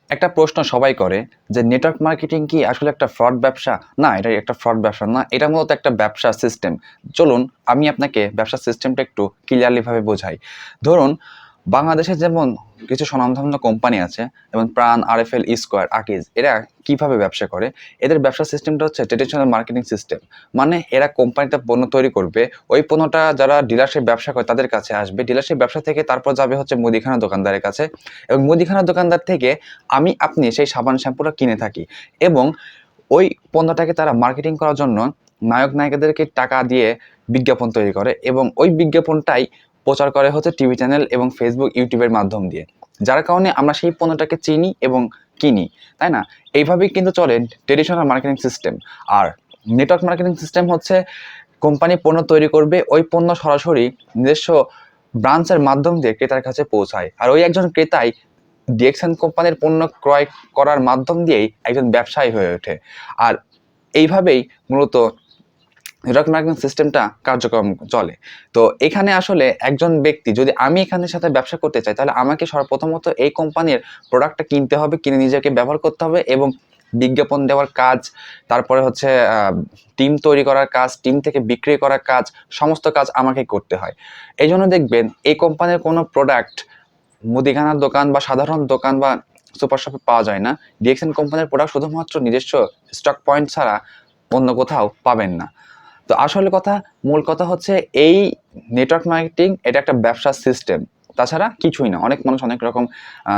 একটা প্রশ্ন সবাই করে যে নেটওয়ার্ক মার্কেটিং কি আসলে একটা ফ্রড ব্যবসা? না, এটা একটা ফ্রড ব্যবসা না। এটা মূলত একটা ব্যবসা সিস্টেম। চলুন আমি আপনাকে ব্যবসা সিস্টেমটা একটু ক্লিয়ারলি ভাবে বোঝাই। ধরুন বাংলাদেশে যেমন কিছু স্বনামধন্য কোম্পানি আছে যেমন প্রাণ, আরএফএল, স্কয়ার, আকিজ, এরা কিভাবে ব্যবসা করে? এদের ব্যবসা সিস্টেমটা হচ্ছে ট্রেডিশনাল মার্কেটিং সিস্টেম। মানে এরা কোম্পানিতে পণ্য তৈরি করবে, ওই পণ্যটা যারা ডিলারশিপ ব্যবসা করে তাদের কাছে আসবে, ডিলারশিপ ব্যবসা থেকে তারপর যাবে হচ্ছে মুদিখানা দোকানদারের কাছে, এবং মুদিখানা দোকানদার থেকে আপনি সেই সাবান শ্যাম্পুটা কিনে থাকি, এবং ওই পণ্যটাকে তারা মার্কেটিং করার জন্য নায়ক নায়িকাদেরকে টাকা দিয়ে বিজ্ঞাপন তৈরি করে, এবং ওই বিজ্ঞাপনটাই প্রচার করে হচ্ছে টিভি চ্যানেল এবং ফেসবুক, ইউটিউবের মাধ্যম দিয়ে, যার কারণে আমরা সেই পণ্যটাকে চিনি এবং কিনি, তাই না? এইভাবেই কিন্তু চলে ট্রেডিশনাল মার্কেটিং সিস্টেম। আর নেটওয়ার্ক মার্কেটিং সিস্টেম হচ্ছে কোম্পানি পণ্য তৈরি করবে, ওই পণ্য সরাসরি নিজস্ব ব্রাঞ্চের মাধ্যম দিয়ে ক্রেতার কাছে পৌঁছায়, আর ওই একজন ক্রেতাই ডিএক্সএন কোম্পানির পণ্য ক্রয় করার মাধ্যম দিয়েই একজন ব্যবসায়ী হয়ে ওঠে। আর এইভাবেই মূলত নেটওয়ার্ক মার্কেটিং সিস্টেমটা কার্যক্রম চলে। তো এখানে আসলে একজন ব্যক্তি, যদি আমি এখানের সাথে ব্যবসা করতে চাই, তাহলে আমাকে সর্বপ্রথমত এই কোম্পানির প্রোডাক্টটা কিনতে হবে, কিনে নিজেকে ব্যবহার করতে হবে, এবং বিজ্ঞাপন দেওয়ার কাজ, তারপরে হচ্ছে টিম তৈরি করার কাজ, টিম থেকে বিক্রি করার কাজ, সমস্ত কাজ আমাকে করতে হয়। এই জন্য দেখবেন এই কোম্পানির কোনো প্রোডাক্ট মুদিখানার দোকান বা সাধারণ দোকান বা সুপার শপে পাওয়া যায় না। ডিএক্সএন কোম্পানির প্রোডাক্ট শুধুমাত্র নিজস্ব স্টক পয়েন্ট ছাড়া অন্য কোথাও পাবেন না। তো আসলে মূল কথা হচ্ছে এই নেটওয়ার্ক মার্কেটিং এটা একটা ব্যবসার সিস্টেম, তাছাড়া কিছুই না। অনেক মানুষ অনেক রকম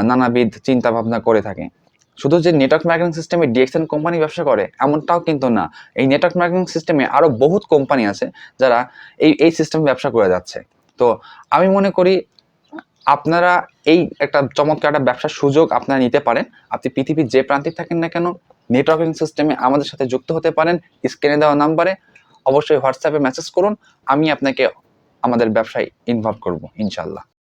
নানাবিধ চিন্তা ভাবনা করে থাকে। শুধু যে নেটওয়ার্ক মার্কেটিং সিস্টেমে ডিএক্সএন কোম্পানি ব্যবসা করে এমনটাও কিন্তু না। এই নেটওয়ার্ক মার্কেটিং সিস্টেমে আরো বহুত কোম্পানি আছে যারা এই সিস্টেম ব্যবসা করে যাচ্ছে। তো আমি মনে করি আপনারা এই একটা চমৎকার একটা ব্যবসার সুযোগ আপনারা নিতে পারেন। আপনি পৃথিবীর যে প্রান্তে থাকেন না কেন, নেটওয়ার্কিং সিস্টেমে আমাদের সাথে যুক্ত হতে পারেন। স্ক্রিনে দেওয়া নাম্বারে অবশ্যই হোয়াটসঅ্যাপে মেসেজ করুন, আমি আপনাকে আমাদের ব্যবসায় ইনভলভ করব ইনশাল্লাহ।